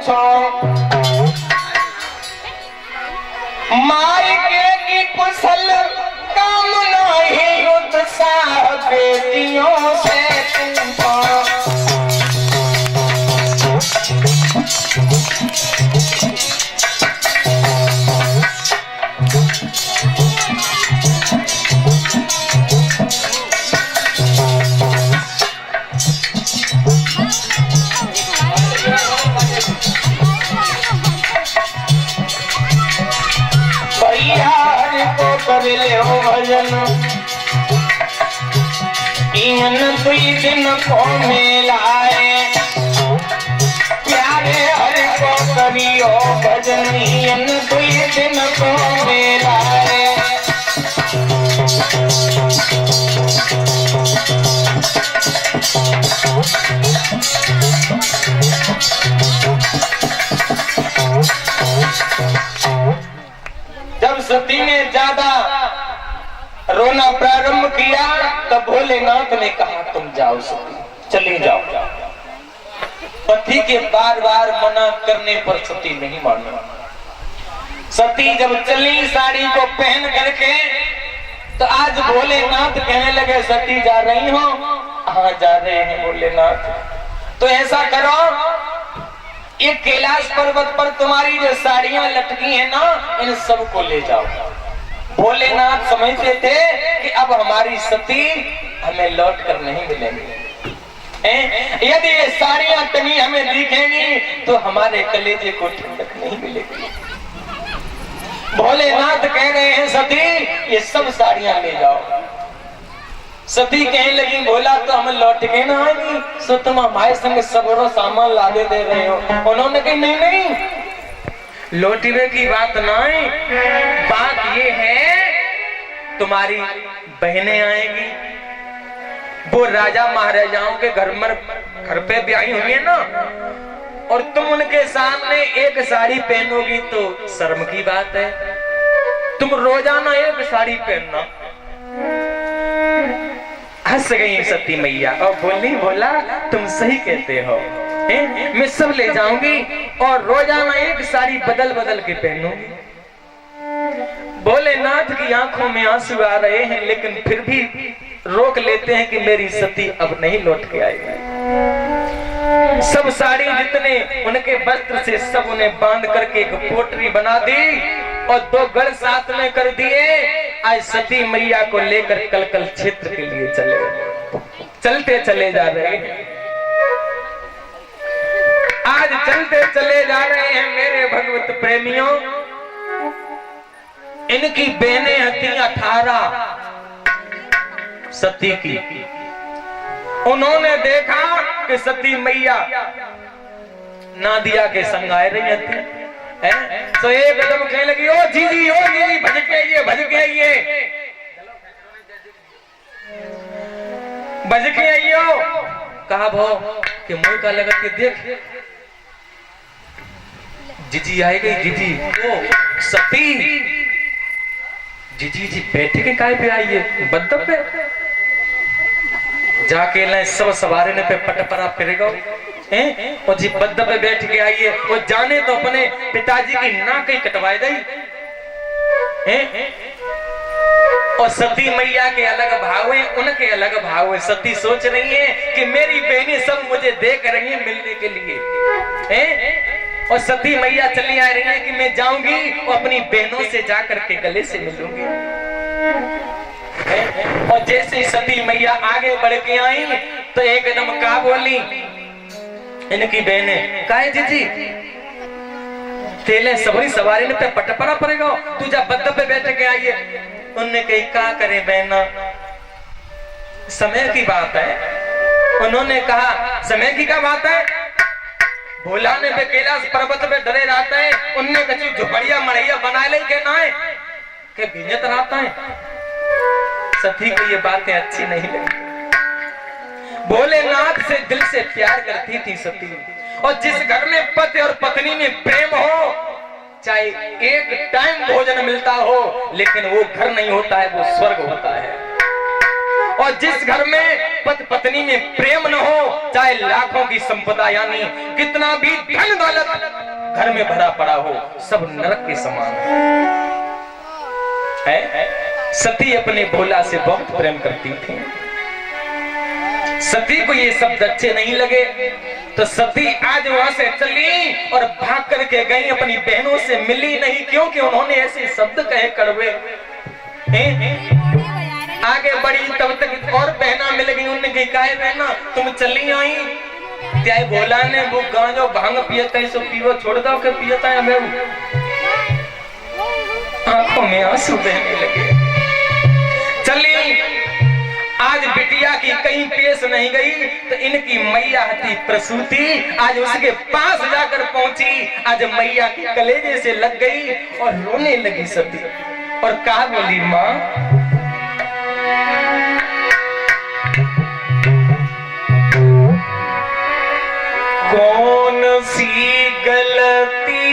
पूछो माई के की कुशल काम नहीं उत्साह बेटियों से पूछो। कर ले हो भजन इन दुई दिन को मिलाए प्यारे हरि को करियो भजन इन दुई दिन को मिलाए। जब सती ने ज्यादा रोना प्रारंभ किया तब भोलेनाथ ने कहा तुम जाओ सती, चली जाओ। पति के बार बार मना करने पर सती नहीं मानी। सती जब चली साड़ी को पहन करके तो आज भोलेनाथ कहने लगे सती जा रही हो? हाँ जा रहे हैं भोलेनाथ। तो ऐसा करो ये कैलाश पर्वत पर तुम्हारी जो साड़ियां लटकी है ना इन सबको ले जाओ। भोलेनाथ समझते थे कि अब हमारी सती हमें लौट कर नहीं मिलेंगी। यदि ये साड़ियां टंगी हमें दिखेंगी तो हमारे कलेजे को ठंडक नहीं मिलेगी। भोलेनाथ कह रहे हैं सती ये सब साड़ियां ले जाओ। सती कहने लगी भोला तो हम लौट के ना आएगी, सो तुम हमारे संग सबरो सामान लादे दे रहे हो। उन्होंने कही नहीं नहीं लौटने की बात ना है, बात ये है तुम्हारी बहनें आएंगी, वो राजा महाराजाओं के घर पे भी आई हुई है ना, और तुम उनके सामने एक साड़ी पहनोगी तो शर्म की बात है। तुम रोजाना एक साड़ी पहनना। हंस गई सती मैया और बोली भोला तुम सही कहते हो, मैं सब ले जाऊंगी और रोजाना एक साड़ी बदल बदल के पहनूंगी। भोलेनाथ की आंखों में आंसू आ रहे हैं लेकिन फिर भी रोक लेते हैं कि मेरी सती अब नहीं लौट के आएगी। सब साड़ी जितने उनके वस्त्र से सब उन्हें बांध करके एक पोटरी बना दी और दो गढ़ साथ में कर दिए। आज सती मैया को लेकर कलकल क्षेत्र के लिए चलते चले जा रहे हैं। आज चलते चले जा रहे हैं मेरे भगवत प्रेमियों। इनकी बहनें थी 18 सती की। उन्होंने देखा कि सती मैया नादिया के संग आ रही थी, तो एकदम कहने लगी ओ जीजी भज के आइए भज के आइयो। कहा भो कि मुंह का लगत के देख जीजी आए गई। जीजी ओ सती जीजी बैठ के काय पे आइए बद्दब पे जाके ले सब सवारे ने पे पटपरा फिरेगा और जी बद्दब पे बैठ के आइए। वो जाने तो अपने पिताजी की नाक ही कटवाए दई। और सती मैया के अलग भाव है, उनके अलग भाव है। सती सोच रही है कि मेरी बहनें सब मुझे देख रही हैं मिलने के लिए, और सती मैया चली आ रही है कि मैं जाऊंगी और अपनी बहनों से जाकर के गले से मिलूंगी। और जैसे सती मैया आगे बढ़ के आई तो एकदम का बोली इनकी बहनें काहे जीजी तेले सबरी सवारी ने पे पटपरा पड़ेगा, तू जा बद्दब पे बैठ के आइए। उनने कही का करे बहना समय की बात है। उन्होंने कहा समय की क्या बात है? भोला ने पे कैलाश पर्वत पे डरे रहता है, उनने कची झुपड़िया मड़ैया बना ले के ना है के भिजत रहता है। सती को ये बातें अच्छी नहीं लगी। भोलेनाथ से दिल से प्यार करती थी सती, और जिस घर में पति और पत्नी में प्रेम हो, चाहे एक टाइम भोजन मिलता हो लेकिन वो घर नहीं होता है, वो स्वर्ग होता है। और जिस घर में पति पत्नी में प्रेम न हो, चाहे लाखों की संपदा यानी कितना भी धन दौलत घर में भरा पड़ा हो, सब नरक के समान है। सती अपने भोला से बहुत प्रेम करती थी। सती को ये शब्द अच्छे नहीं लगे तो सती आज वहां से चली और भाग करके गई, अपनी बहनों से मिली नहीं, क्योंकि उन्होंने ऐसे शब्द कहे कड़वे। आगे बढ़ी तब तक और बहना मिल गई, उन्होंने कही काहे बहना तुम चली आई, त्याई भोला ने वो गांजो भांग पियता है सो पीवो छोड़ दो के पियता है। मैं आंखों में आंसू बहने लगे। चली आज बिटिया की कहीं पेश नहीं गई तो इनकी मैया थी प्रसूति, आज उसके पास जाकर पहुंची, आज मैया की कलेजे से लग गई और रोने लगी सती और कहा बोली माँ कौन सी गलती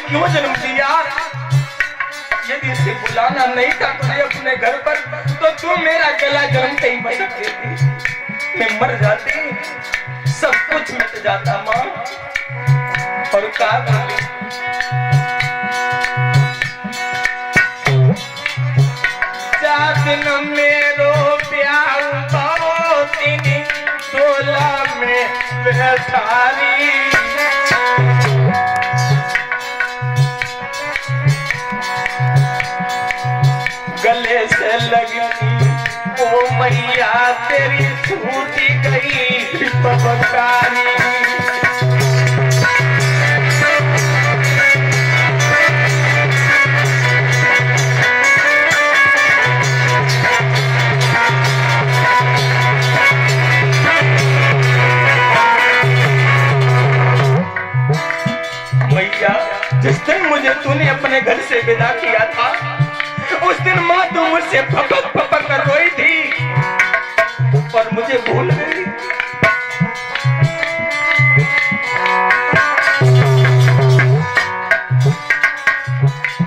क्यों जन्म दिया? यदि इसे बुलाना नहीं था तुझे अपने घर पर तो तू मेरा गला जन्म कहीं मसक देती, मैं मर जाती, सब कुछ मिट जाता माँ। और कहा बोली दिन मेरो प्यार तो तीन तोला में बैठारी गले से लगी ओ मैया तेरी छूटी गई पबकारी। मैया जिस दिन मुझे तूने अपने घर से विदा किया था उस दिन माँ तू मुझसे फपक फपक कर रोई थी और मुझे भूल गई।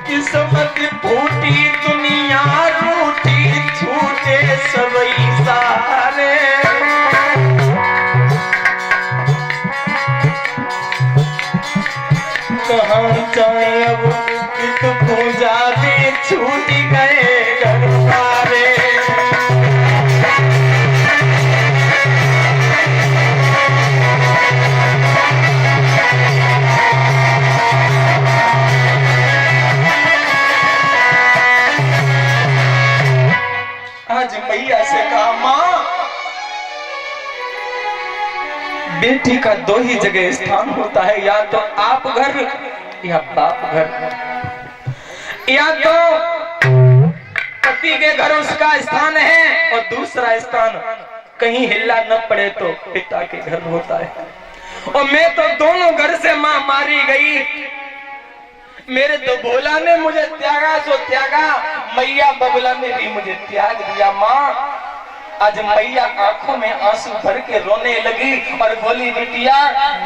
किस्मत फूटी दुनिया रूठी छूटे सबई सारे कहाँ जाए अब कित पूजा भी छूट गए घर सारे। आज मैया से कहा माँ बेटी का दो ही जगह स्थान होता है, या तो आप घर या बाप घर, या तो पति के घर उसका स्थान है और दूसरा स्थान कहीं हिला न पड़े तो पिता के घर होता है। और मैं तो दोनों घर से मां मारी गई, मेरे तो भोला ने मुझे त्यागा सो त्यागा, मैया बबला ने भी मुझे त्याग दिया। माँ आज मैया आंखों में आंसू भर के रोने लगी और बोली बिटिया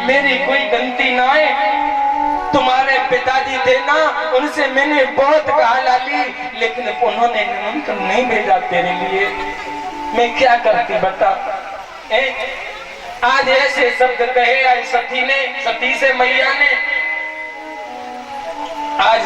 मेरी कोई गलती ना है, तुम्हारे पिताजी थे ना, उनसे मैंने बहुत कहा लाली, लेकिन उन्होंने निमंत्रण नहीं भेजा तेरे लिए, मैं क्या करती बता। आज ऐसे शब्द कहे आज सती से मैया ने। आज